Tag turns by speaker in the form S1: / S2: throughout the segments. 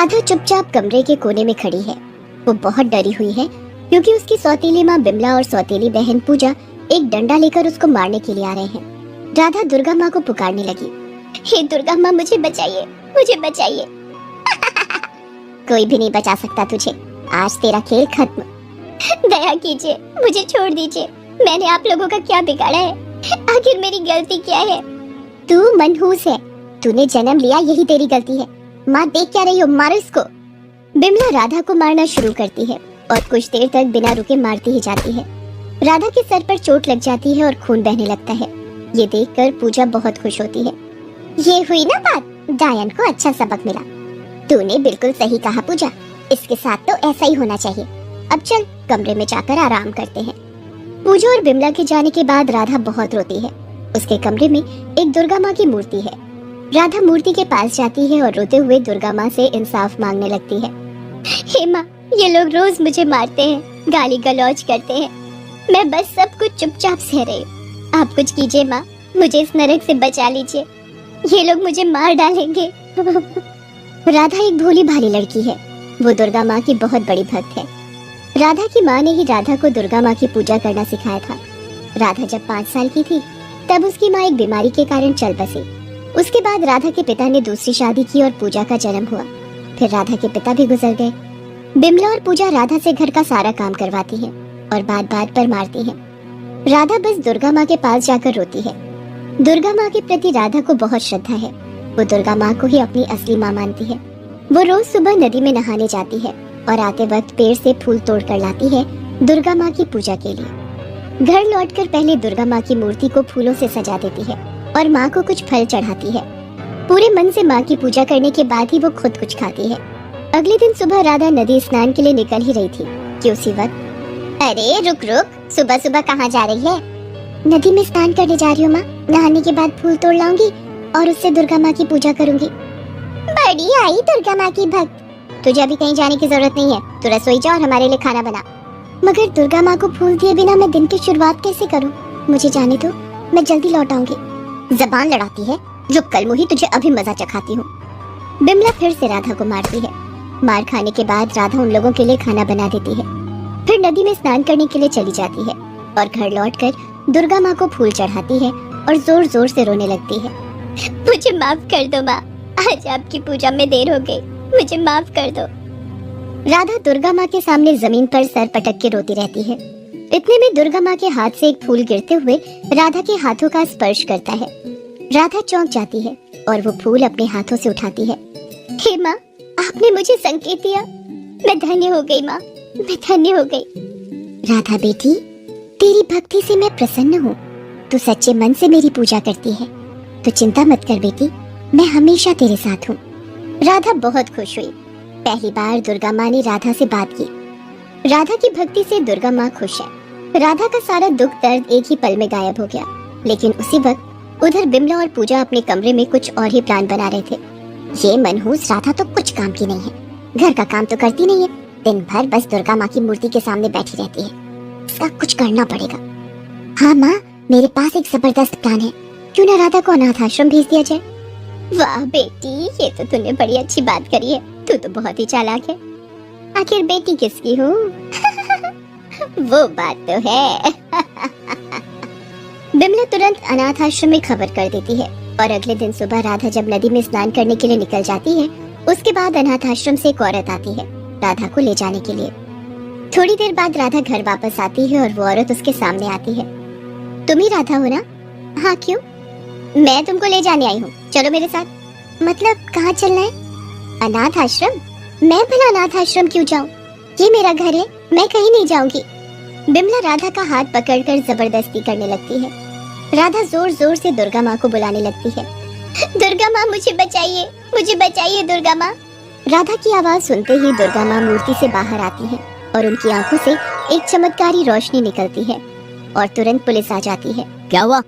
S1: राधा चुपचाप कमरे के कोने में खड़ी है। वो बहुत डरी हुई है क्योंकि उसकी सौतेली माँ बिमला और सौतेली बहन पूजा एक डंडा लेकर उसको मारने के लिए आ रहे हैं। राधा दुर्गा माँ को पुकारने लगी, हे दुर्गा माँ मुझे बचाइए, मुझे बचाइए। कोई भी नहीं बचा सकता तुझे, आज तेरा खेल खत्म। दया कीजिए, मुझे छोड़ दीजिए, मैंने आप लोगों का क्या बिगाड़ा है? आखिर मेरी गलती क्या है? तू मनहूस है, तूने जन्म लिया यही तेरी गलती है। माँ देख क्या रही हो, मारो इसको। बिमला राधा को मारना शुरू करती है और कुछ देर तक बिना रुके मारती ही जाती है। राधा के सर पर चोट लग जाती है और खून बहने लगता है। ये देखकर पूजा बहुत खुश होती है। ये हुई ना बात, डायन को अच्छा सबक मिला। तूने बिल्कुल सही कहा पूजा, इसके साथ तो ऐसा ही होना चाहिए। अब चल कमरे में जाकर आराम करते हैं। पूजा और बिमला के जाने के बाद राधा बहुत रोती है। उसके कमरे में एक दुर्गा माँ की मूर्ति है। राधा मूर्ति के पास जाती है और रोते हुए दुर्गा माँ से इंसाफ मांगने लगती है। हे माँ, ये लोग रोज मुझे मारते हैं, गाली गलौज करते हैं, मैं बस सब कुछ चुपचाप सह रही हूँ। आप कुछ कीजिए माँ, मुझे इस नरक से बचा लीजिए, ये लोग मुझे मार डालेंगे। राधा एक भोली भाली लड़की है। वो दुर्गा माँ की बहुत बड़ी भक्त है। राधा की माँ ने ही राधा को दुर्गा माँ की पूजा करना सिखाया था। राधा जब 5 साल की थी तब उसकी माँ एक बीमारी के कारण चल बसी। उसके बाद राधा के पिता ने दूसरी शादी की और पूजा का जन्म हुआ। फिर राधा के पिता भी गुजर गए। बिमला और पूजा राधा से घर का सारा काम करवाती है और बात बात पर मारती है। राधा बस दुर्गा माँ के पास जाकर रोती है। दुर्गा माँ के प्रति राधा को बहुत श्रद्धा है। वो दुर्गा माँ को ही अपनी असली माँ मानती है। वो रोज सुबह नदी में नहाने जाती है और आते वक्त पेड़ से फूल तोड़ कर लाती है दुर्गा माँ की पूजा के लिए। घर लौटकर पहले दुर्गा माँ की मूर्ति को फूलों से सजा देती है और माँ को कुछ फल चढ़ाती है। पूरे मन से माँ की पूजा करने के बाद ही वो खुद कुछ खाती है। अगले दिन सुबह राधा नदी स्नान के लिए निकल ही रही थी कि उसी वक्त, अरे रुक रुक, सुबह सुबह कहाँ जा रही है? नदी में स्नान करने जा रही हूँ माँ, नहाने के बाद फूल तोड़ लाऊंगी और उससे दुर्गा माँ की पूजा करूंगी। बड़ी आई दुर्गा माँ की भक्त, तुझे अभी कहीं जाने की जरूरत नहीं है, तू रसोई जा और हमारे लिए खाना बना। मगर दुर्गा माँ को फूल दिए बिना मैं दिन की शुरुआत कैसे करूँ? मुझे जाने दो, मैं जल्दी लौट आऊंगी। जबान लड़ाती है, रुक कल मुही, तुझे अभी मजा चखाती हूँ। बिमला फिर से राधा को मारती है। मार खाने के बाद राधा उन लोगों के लिए खाना बना देती है। फिर नदी में स्नान करने के लिए चली जाती है और घर लौटकर दुर्गा माँ को फूल चढ़ाती है और जोर जोर से रोने लगती है। मुझे माफ कर दो माँ, आज आपकी पूजा में देर हो गई, मुझे माफ कर दो। राधा दुर्गा माँ के सामने जमीन पर सर पटक के रोती रहती है। इतने में दुर्गा माँ के हाथ से एक फूल गिरते हुए राधा के हाथों का स्पर्श करता है। राधा चौंक जाती है और वो फूल अपने हाथों से उठाती है। हे माँ, आपने मुझे संकेत दिया, मैं धन्य हो गई माँ, मैं धन्य हो गई। राधा बेटी, तेरी भक्ति से मैं प्रसन्न हूँ। तू सच्चे मन से मेरी पूजा करती है, तो चिंता मत कर बेटी, मैं हमेशा तेरे साथ हूँ। राधा बहुत खुश हुई। पहली बार दुर्गा माँ ने राधा से बात की। राधा की भक्ति से दुर्गा माँ खुश है। राधा का सारा दुख दर्द एक ही पल में गायब हो गया। लेकिन उसी वक्त उधर बिमला और पूजा अपने कमरे में कुछ और ही प्लान बना रहे थे। ये मनहूस राधा तो कुछ काम की नहीं है, घर का काम तो करती नहीं है, दिन भर बस दुर्गा माँ की मूर्ति के सामने बैठी रहती है। इसका कुछ करना पड़ेगा। हाँ माँ, मेरे पास एक जबरदस्त प्लान है, क्यों ना राधा को अनाथ आश्रम भेज दिया जाए। वाह बेटी, ये तो तूने बड़ी अच्छी बात करी है, तू तो बहुत ही चालाक है। आखिर बेटी किसकी हूँ? वो बात तो है। बिमला तुरंत अनाथ आश्रम में खबर कर देती है और अगले दिन सुबह राधा जब नदी में स्नान करने के लिए निकल जाती है, उसके बाद अनाथ आश्रम से एक औरत आती है राधा को ले जाने के लिए। थोड़ी देर बाद राधा घर वापस आती है और वो औरत उसके सामने आती है। तुम ही राधा हो ना? हाँ, क्यों? मैं तुमको ले जाने आई हूँ, चलो मेरे साथ। मतलब कहाँ चलना है? अनाथ आश्रम? मैं भला अनाथ आश्रम क्यों जाऊँ? ये मेरा घर है, मैं कहीं नहीं जाऊंगी। बिमला राधा का हाथ पकड़कर जबरदस्ती करने लगती है। राधा जोर जोर से दुर्गा माँ को बुलाने लगती है। दुर्गा माँ, मुझे बचाइए, मुझे बचाइए दुर्गा माँ। राधा की आवाज सुनते ही दुर्गा माँ मूर्ति से बाहर आती है और उनकी आंखों से एक चमत्कारी रोशनी निकलती है और तुरंत पुलिस आ जाती है।
S2: क्या हुआ?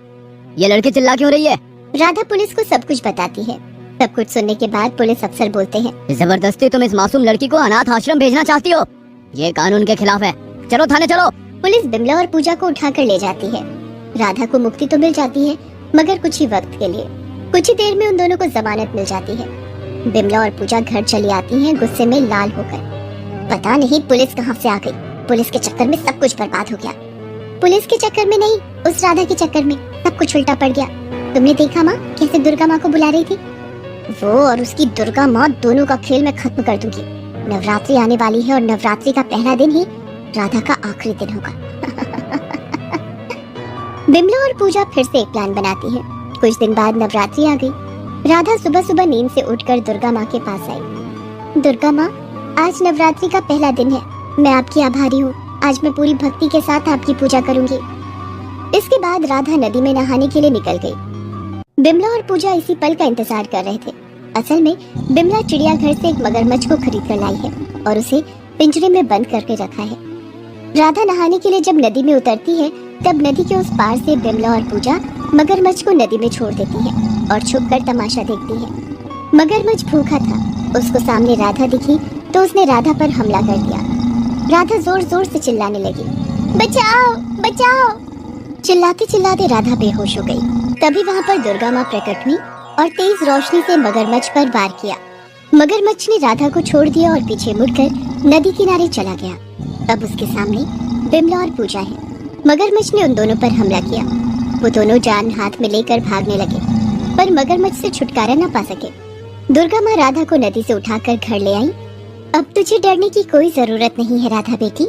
S2: ये लड़की चिल्ला क्यों रही है?
S1: राधा पुलिस को सब कुछ बताती है। सब कुछ सुनने के बाद पुलिस अफसर बोलते हैं,
S2: जबरदस्ती तुम इस मासूम लड़की को अनाथ आश्रम भेजना चाहती हो, ये कानून के खिलाफ है, चलो थाने चलो।
S1: पुलिस बिमला और पूजा को उठाकर ले जाती है। राधा को मुक्ति तो मिल जाती है, मगर कुछ ही वक्त के लिए। कुछ ही देर में उन दोनों को जमानत मिल जाती है। बिमला और पूजा घर चली आती हैं गुस्से में लाल होकर। पता नहीं पुलिस कहाँ से आ गई। पुलिस के चक्कर में सब कुछ बर्बाद हो गया। पुलिस के चक्कर में नहीं, उस राधा के चक्कर में सब कुछ उल्टा पड़ गया। तुमने देखा माँ कैसे दुर्गा माँ को बुला रही थी? वो और उसकी दुर्गा माँ दोनों का खेल मैं खत्म कर दूंगी। नवरात्रि आने वाली है और नवरात्रि का पहला दिन ही राधा का आखिरी दिन होगा। बिमला और पूजा फिर से एक प्लान बनाती है। कुछ दिन बाद नवरात्रि आ गई। राधा सुबह सुबह नींद से उठकर दुर्गा माँ के पास आई। दुर्गा माँ, आज नवरात्रि का पहला दिन है। मैं आपकी आभारी हूँ। आज मैं पूरी भक्ति के साथ आपकी पूजा करूंगी। इसके बाद राधा नदी में नहाने के लिए निकल गई। बिमला और पूजा इसी पल का इंतजार कर रहे थे। असल में बिमला चिड़ियाघर से एक मगरमच्छ को खरीद कर लाई है और उसे पिंजरे में बंद करके रखा है। राधा नहाने के लिए जब नदी में उतरती है तब नदी के उस पार से बिमला और पूजा मगरमच्छ को नदी में छोड़ देती है और छुपकर तमाशा देखती है। मगरमच्छ भूखा था। उसको सामने राधा दिखी तो उसने राधा पर हमला कर दिया। राधा जोर जोर से चिल्लाने लगी, बचाओ बचाओ। चिल्लाते चिल्लाते राधा बेहोश हो गई। तभी वहाँ पर दुर्गा माँ प्रकट हुई और तेज रोशनी से मगरमच्छ पर वार किया। मगरमच्छ ने राधा को छोड़ दिया और पीछे मुड़कर नदी किनारे चला गया। अब उसके सामने बिमला और पूजा है। मगरमच्छ ने उन दोनों पर हमला किया। वो दोनों जान हाथ में लेकर भागने लगे, पर मगरमच्छ से छुटकारा न पा सके। दुर्गा माँ राधा को नदी से उठाकर घर ले आई। अब तुझे डरने की कोई जरूरत नहीं है राधा बेटी।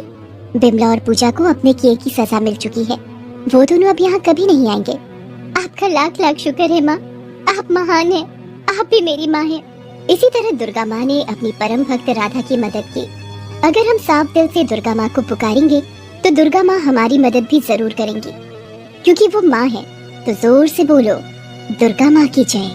S1: बिमला और पूजा को अपने किए की सजा मिल चुकी है। वो दोनों अब यहाँ कभी नहीं आएंगे। आपका लाख लाख शुक्र है माँ, आप महान हैं। आप भी मेरी माँ हैं। इसी तरह दुर्गा माँ ने अपनी परम भक्त राधा की मदद की। अगर हम साफ दिल से दुर्गा माँ को पुकारेंगे तो दुर्गा माँ हमारी मदद भी जरूर करेंगी, क्योंकि वो माँ है। तो जोर से बोलो, दुर्गा माँ की जय।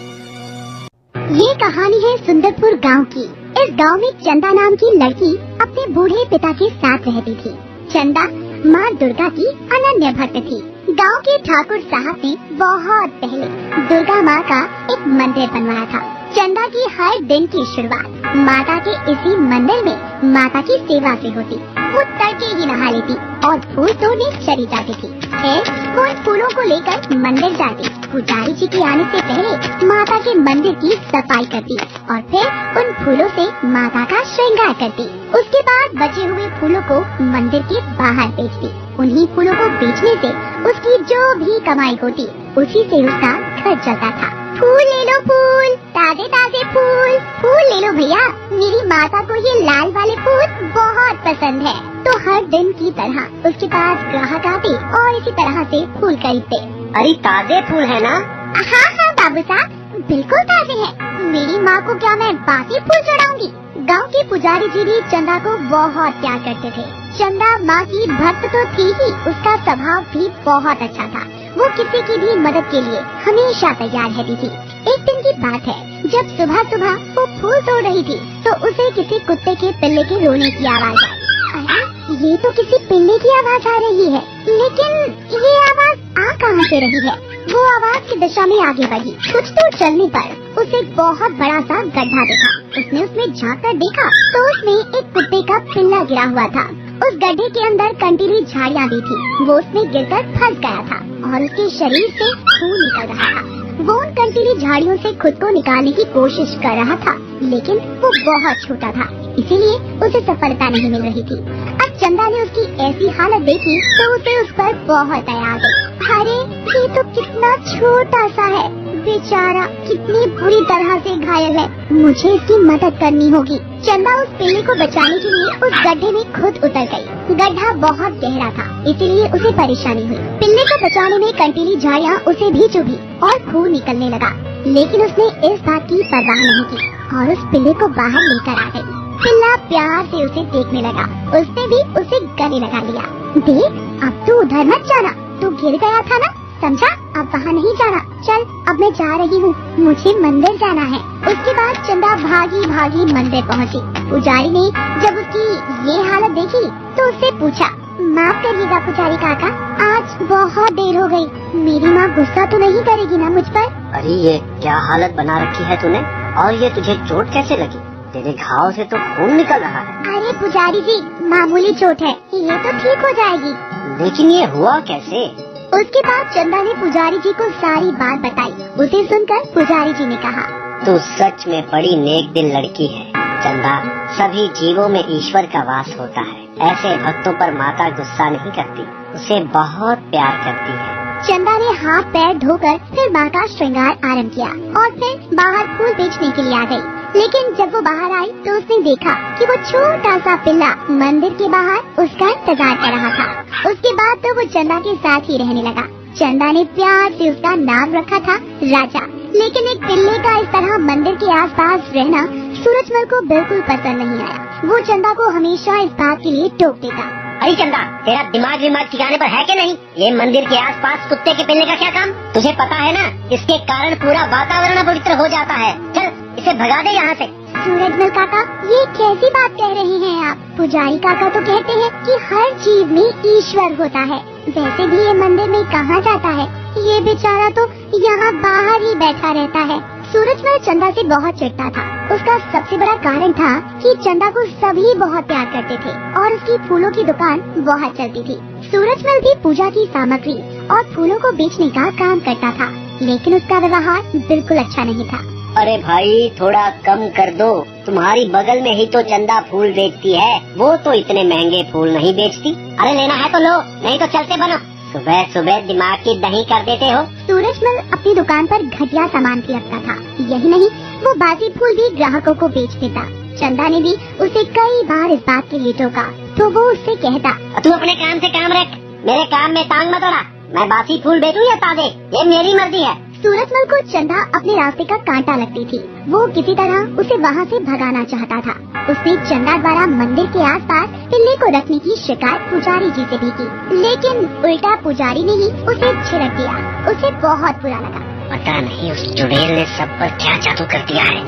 S3: ये कहानी है सुंदरपुर गांव की। इस गांव में चंदा नाम की लड़की अपने बूढ़े पिता के साथ रहती थी। चंदा माँ दुर्गा की अनन्य भक्त थी। गांव के ठाकुर साहब ने बहुत पहले दुर्गा माँ का एक मंदिर बनवाया था। चंदा की हर दिन की शुरुआत माता के इसी मंदिर में माता की सेवा से होती। वो तड़के ही नहा लेती और फूल तोड़ने चली जाती थी। फिर वो उन फूलों को लेकर मंदिर जाती। पुजारी जी के आने से पहले माता के मंदिर की सफाई करती और फिर उन फूलों से माता का श्रृंगार करती। उसके बाद बचे हुए फूलों को मंदिर के बाहर बेचती। उन्हीं फूलों को बेचने से उसकी जो भी कमाई होती उसी से उसका घर चलता था। फूल ले लो फूल, ताजे ताजे फूल। फूल ले लो भैया, मेरी माता को ये लाल वाले फूल बहुत पसंद है। तो हर दिन की तरह उसके पास ग्राहक आते और इसी तरह से फूल खरीदते।
S2: अरे ताजे फूल है ना?
S3: हाँ हाँ बाबू साहब, बिल्कुल ताजे हैं। मेरी माँ को क्या मैं बासी फूल चढ़ाऊंगी? गांव के पुजारी जी भी चंदा को बहुत प्यार करते थे। चंदा माँ की भक्त तो थी ही, उसका स्वभाव भी बहुत अच्छा था। वो किसी की भी मदद के लिए हमेशा तैयार रहती थी। एक दिन की बात है, जब सुबह सुबह वो फूल तोड़ रही थी तो उसे किसी कुत्ते के पिल्ले के रोने की आवाज आई। अरे ये तो किसी पिल्ले की आवाज आ रही है, लेकिन ये आवाज आ कहाँ से रही है? वो आवाज की दिशा में आगे बढ़ी। कुछ दूर चलने पर उसे बहुत बड़ा सा गड्ढा देखा। उसने उसमें झाँक कर देखा तो उसमें एक कुत्ते का पिल्ला गिरा हुआ था। उस गड्ढे के अंदर कंटीली झाड़ियाँ भी थी। वो उसमें गिरकर फंस गया था और उसके शरीर से खून निकल रहा था। वो उन कंटीली झाड़ियों से खुद को निकालने की कोशिश कर रहा था, लेकिन वो बहुत छोटा था, इसीलिए उसे सफलता नहीं मिल रही थी। अब चंदा ने उसकी ऐसी हालत देखी तो उसे उस पर बहुत दया आ गई। अरे ये तो कितना छोटा सा है, बेचारा कितनी बुरी तरह से घायल है। मुझे इसकी मदद करनी होगी। चंदा उस पिल्ले को बचाने के लिए उस गड्ढे में खुद उतर गई। गड्ढा बहुत गहरा था, इसीलिए उसे परेशानी हुई। पिल्ले को बचाने में कंटीली झाड़ियाँ उसे भी चुभी और खून निकलने लगा, लेकिन उसने इस बात की परवाह नहीं की और उस पिल्ले को बाहर लेकर आ गई। पिल्ला प्यार से उसे देखने लगा। उसने भी उसे गले लगा लिया। देख, अब तू उधर मत जाना, तू गिर गया था ना, समझा? अब वहाँ नहीं जाना। चल अब मैं जा रही हूँ, मुझे मंदिर जाना है। उसके बाद चंदा भागी भागी मंदिर पहुँची। पुजारी ने जब उसकी ये हालत देखी तो उससे पूछा, माफ करिएगा पुजारी काका, आज बहुत देर हो गई। मेरी माँ गुस्सा तो नहीं करेगी ना मुझ पर?
S2: अरे ये क्या हालत बना रखी है तूने, और ये तुझे चोट कैसे लगी? तेरे घाव से तो खून निकल रहा है।
S3: अरे पुजारी जी, मामूली चोट है, ये तो ठीक हो जाएगी।
S2: लेकिन ये हुआ कैसे?
S3: उसके बाद चंदा ने पुजारी जी को सारी बात बताई। उसे सुनकर पुजारी जी ने कहा,
S2: तू सच में बड़ी नेक दिल लड़की है चंदा। सभी जीवों में ईश्वर का वास होता है। ऐसे भक्तों पर माता गुस्सा नहीं करती, उसे बहुत प्यार करती है।
S3: चंदा ने हाथ पैर धोकर फिर माँ का श्रृंगार आरंभ किया और फिर बाहर फूल बेचने के लिए आ गई। लेकिन जब वो बाहर आई तो उसने देखा कि वो छोटा सा पिल्ला मंदिर के बाहर उसका इंतजार कर रहा था। उसके बाद तो वो चंदा के साथ ही रहने लगा। चंदा ने प्यार से उसका नाम रखा था राजा। लेकिन एक पिल्ले का इस तरह मंदिर के आसपास रहना सूरजमल को बिल्कुल पसंद नहीं आया। वो चंदा को हमेशा इस बात के लिए टोक देता।
S2: अरे चंदा, तेरा दिमाग ठिकाने पर है कि नहीं? ये मंदिर के आसपास कुत्ते के पिल्ले का क्या काम? तुझे पता है ना, इसके कारण पूरा वातावरण अपवित्र हो जाता है। चल इसे भगा दे यहाँ से।
S3: सूरजमल काका, ये कैसी बात कह रहे हैं आप? पुजारी काका तो कहते हैं कि हर जीव में ईश्वर होता है। वैसे भी ये मंदिर में कहाँ जाता है? ये बेचारा तो यहाँ बाहर ही बैठा रहता है। सूरजमल चंदा से बहुत चिढ़ता था। उसका सबसे बड़ा कारण था कि चंदा को सभी बहुत प्यार करते थे और उसकी फूलों की दुकान बहुत चलती थी। सूरजमल भी पूजा की सामग्री और फूलों को बेचने का काम करता था, लेकिन उसका व्यवहार बिल्कुल अच्छा नहीं था।
S2: अरे भाई, थोड़ा कम कर दो। तुम्हारी बगल में ही तो चंदा फूल बेचती है, वो तो इतने महंगे फूल नहीं बेचती। अरे लेना है तो लो, नहीं तो चलते बनो। सुबह सुबह दिमाग की दही कर देते हो।
S3: सूरजमल अपनी दुकान पर घटिया सामान भी रखता था। यही नहीं, वो बासी फूल भी ग्राहकों को बेच देता। चंदा ने भी उसे कई बार इस बात के लिए टोका तो वो उससे कहता,
S2: तू अपने काम से काम रख, मेरे काम में टांग मत अड़ा। मैं बासी फूल बेचूं या ताजे, ये मेरी मर्जी है।
S3: सूरजमल को चंदा अपने रास्ते का कांटा लगती थी। वो किसी तरह उसे वहाँ से भगाना चाहता था। उसने चंदा द्वारा मंदिर के आसपास पिल्ले को रखने की शिकायत पुजारी जी से भी की, लेकिन उल्टा पुजारी ने ही उसे छिड़क दिया। उसे बहुत बुरा लगा।
S2: पता नहीं उस चुड़ैल ने सब पर क्या जादू कर दिया है।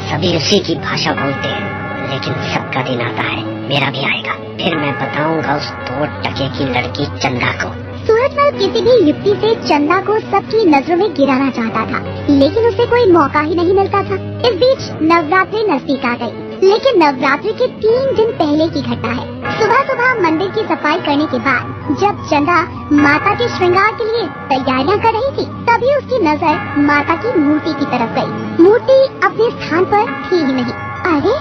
S2: सभी उसी की भाषा बोलते हैं, लेकिन सबका दिन आता है, मेरा भी आएगा। फिर मैं बताऊंगा उस 2 टके की लड़की चंदा को।
S3: सूरजमल किसी भी युक्ति से चंदा को सबकी नजरों में गिराना चाहता था, लेकिन उसे कोई मौका ही नहीं मिलता था। इस बीच नवरात्रि नजदीक आ गई, लेकिन नवरात्रि के 3 दिन पहले की घटना है। सुबह सुबह मंदिर की सफाई करने के बाद जब चंदा माता के श्रृंगार के लिए तैयारियां कर रही थी, तभी उसकी नजर माता की मूर्ति की तरफ गई। मूर्ति अपने स्थान पर थी ही नहीं। अरे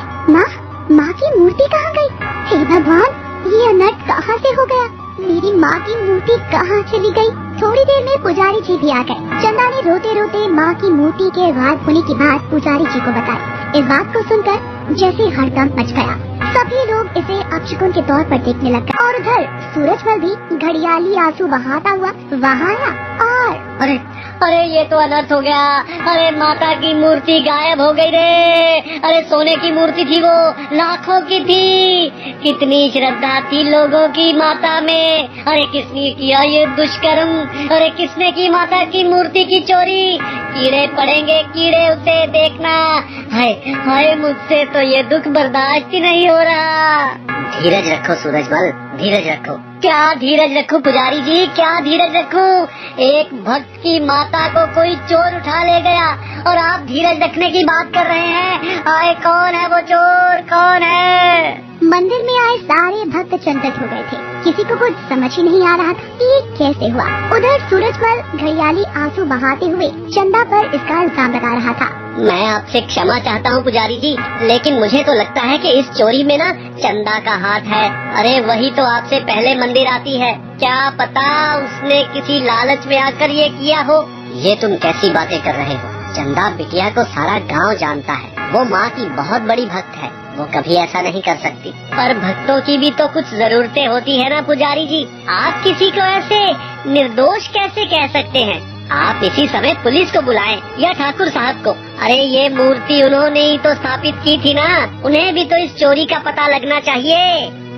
S3: माँ की मूर्ति कहाँ गई? हे भगवान, ये अनर्थ कहाँ से हो गया? मेरी माँ की मूर्ति कहाँ चली गई? थोड़ी देर में पुजारी जी भी आ गए। चंदा ने रोते रोते माँ की मूर्ति के गायब होने की बात पुजारी जी को बताई। इस बात को सुनकर जैसे हड़कंप मच गया। सभी लोग इसे अपशकुन के तौर पर देखने लग गए और उधर सूरजमल भी घड़ियाली आंसू बहाता हुआ वहाँ आया और
S2: अरे ये तो अनर्थ हो गया। अरे माता की मूर्ति गायब हो गई रे। अरे सोने की मूर्ति थी, वो लाखों की थी। कितनी श्रद्धा थी लोगों की माता में। अरे किसने किया ये दुष्कर्म? अरे किसने की माता की मूर्ति की चोरी? कीड़े पड़ेंगे कीड़े, उसे देखना। हाय हाय, मुझसे तो ये दुख बर्दाश्त ही नहीं हो रहा। धीरज रखो सूरजमल, धीरज रखो। क्या धीरज रखूं पुजारी जी, क्या धीरज रखूं? एक भक्त की माता को कोई चोर उठा ले गया और आप धीरज रखने की बात कर रहे हैं। आए, कौन है वो चोर, कौन है?
S3: मंदिर में आए सारे भक्त चंचल हो गए थे। किसी को कुछ समझ ही नहीं आ रहा था कि ये कैसे हुआ। उधर सूरजमल घड़ियाली आंसू बहाते हुए चंदा पर इसका इल्जाम लगा रहा था।
S2: मैं आपसे क्षमा चाहता हूँ पुजारी जी, लेकिन मुझे तो लगता है कि इस चोरी में ना चंदा का हाथ है। अरे वही तो आपसे पहले मंदिर आती है, क्या पता उसने किसी लालच में आकर ये किया हो। ये तुम कैसी बातें कर रहे हो? चंदा बिटिया को सारा गांव जानता है, वो माँ की बहुत बड़ी भक्त है, वो कभी ऐसा नहीं कर सकती। पर भक्तों की भी तो कुछ जरूरतें होती है ना पुजारी जी। आप किसी को ऐसे निर्दोष कैसे कह सकते हैं? आप इसी समय पुलिस को बुलाएं या ठाकुर साहब को। अरे ये मूर्ति उन्होंने ही तो स्थापित की थी ना, उन्हें भी तो इस चोरी का पता लगना चाहिए।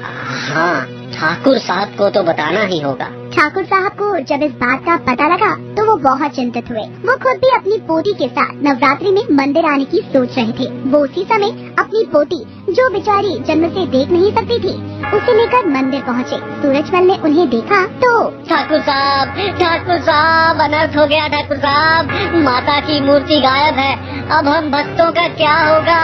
S2: हाँ, ठाकुर साहब को तो बताना ही होगा।
S3: ठाकुर साहब को जब इस बात का पता लगा तो वो बहुत चिंतित हुए। वो खुद भी अपनी पोती के साथ नवरात्रि में मंदिर आने की सोच रहे थे। वो उसी समय अपनी पोती, जो बेचारी जन्म से देख नहीं सकती थी, उसे लेकर मंदिर पहुँचे। सूरजमल ने उन्हें देखा तो
S2: ठाकुर साहब, अनर्थ हो गया ठाकुर साहब, माता की मूर्ति गायब है। अब हम भक्तों का क्या होगा?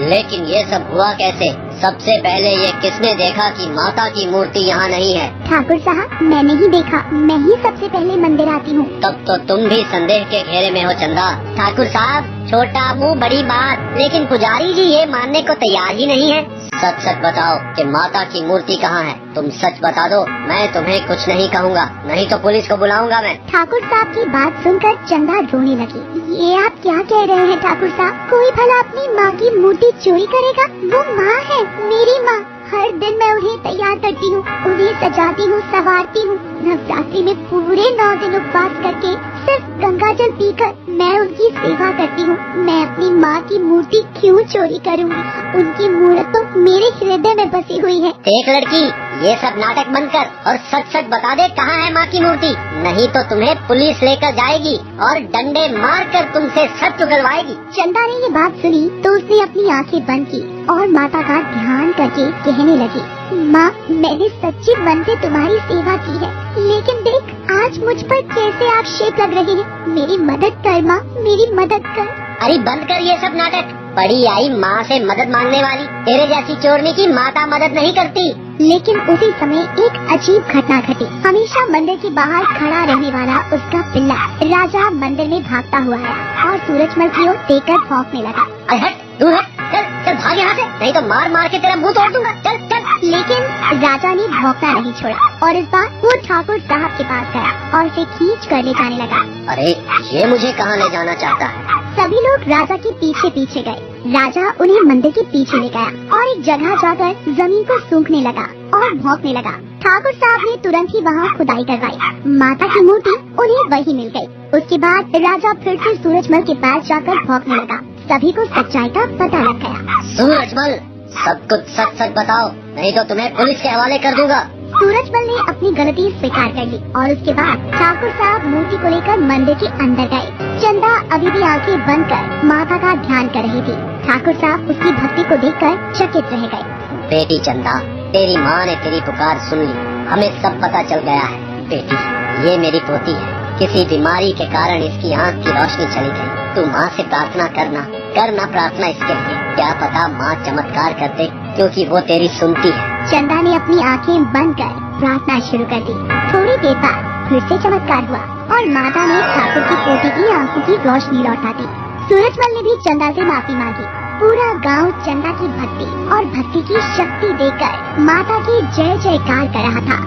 S2: लेकिन ये सब हुआ कैसे? सबसे पहले ये किसने देखा कि माता की मूर्ति यहाँ नहीं है?
S3: ठाकुर साहब, मैंने ही देखा, मैं ही सबसे पहले मंदिर आती हूँ।
S2: तब तो तुम भी संदेह के घेरे में हो चंदा। ठाकुर साहब, छोटा मुंह बड़ी बात। लेकिन पुजारी जी ये मानने को तैयार ही नहीं है। सच सच बताओ कि माता की मूर्ति कहाँ है। तुम सच बता दो, मैं तुम्हें कुछ नहीं कहूँगा, नहीं तो पुलिस को बुलाऊंगा मैं।
S3: ठाकुर साहब की बात सुनकर चंदा रोने लगी। ये आप क्या कह रहे हैं ठाकुर साहब? कोई भला अपनी माँ की मूर्ति चोरी करेगा? वो माँ है, मेरी माँ। हर दिन मैं उन्हें तैयार करती हूँ, उन्हें सजाती हूँ, संवारती हूँ। नवरात्रि में पूरे 9 दिन उपवास करके सिर्फ गंगा जल पीकर मैं उनकी सेवा करती हूँ। मैं अपनी माँ की मूर्ति क्यों चोरी करूँगी? उनकी मूर्त तो मेरे हृदय में बसी हुई है।
S2: देख लड़की, ये सब नाटक बंद कर और सच सच बता दे कहाँ है माँ की मूर्ति, नहीं तो तुम्हें पुलिस लेकर जाएगी और डंडे मार कर तुमसे सच उगलवाएगी।
S3: चंदा ने ये बात सुनी तो उसने अपनी आंखें बंद की और माता का ध्यान करके कहने लगी, माँ, मैंने सच्ची मन से तुम्हारी सेवा की है, लेकिन देख आज मुझ पर कैसे आक्षेप लग रहे हैं। मेरी मदद कर माँ, मेरी मदद कर।
S2: अरे बंद कर ये सब नाटक। बड़ी आई माँ से मदद मांगने वाली, तेरे जैसी चोरनी की माता मदद नहीं करती।
S3: लेकिन उसी समय एक अजीब घटना घटी। हमेशा मंदिर के बाहर खड़ा रहने वाला उसका पिल्ला राजा मंदिर में भागता हुआ आया और सूरजमल की ओर देखकर भौंकने लगा।
S2: अरे हट, दूर हट, चल चल भाग यहाँ से, नहीं तो मार मार के तेरा मुंह तोड़ दूंगा। चल चल।
S3: लेकिन राजा ने भौंकना नहीं छोड़ा और इस बार वो ठाकुर साहब के पास गया और उसे खींच कर ले जाने लगा।
S2: अरे ये मुझे कहाँ ले जाना चाहता है?
S3: सभी लोग राजा के पीछे पीछे गए। राजा उन्हें मंदिर के पीछे ले गया और एक जगह जाकर जमीन को सूंघने लगा और भौंकने लगा। ठाकुर साहब ने तुरंत ही वहाँ खुदाई करवाई। माता की मूर्ति उन्हें वही मिल गई। उसके बाद राजा फिर से सूरजमल के पास जाकर भौंकने लगा। सभी को सच्चाई का पता लग गया।
S2: सूरजमल, सब कुछ सच सच बताओ, नहीं तो तुम्हें पुलिस के हवाले कर दूंगा।
S3: सूरजमल ने अपनी गलती स्वीकार कर ली और उसके बाद ठाकुर साहब मूर्ति को लेकर मंदिर के अंदर गए। चंदा अभी भी आंखें बंद कर माता का ध्यान कर रही थी। ठाकुर साहब उसकी भक्ति को देखकर चकित रह गए।
S2: बेटी चंदा, तेरी माँ ने तेरी पुकार सुन ली, हमें सब पता चल गया है। बेटी, ये मेरी पोती है, किसी बीमारी के कारण इसकी आँख की रोशनी चली गई। तू माँ से प्रार्थना करना प्रार्थना इसके लिए, क्या पता माँ चमत्कार कर दे, क्योंकि वो तेरी सुनती है।
S3: चंदा ने अपनी आंखें बंद कर प्रार्थना शुरू कर दी। थोड़ी देर बाद फिर से चमत्कार हुआ और माता ने ठाकुर की पोती की आंखों की रोशनी लौटा दी। सूरजमल ने भी चंदा से माफी मांगी। पूरा गांव चंदा की भक्ति और भक्ति की शक्ति देखकर माता की जय जयकार कर रहा था।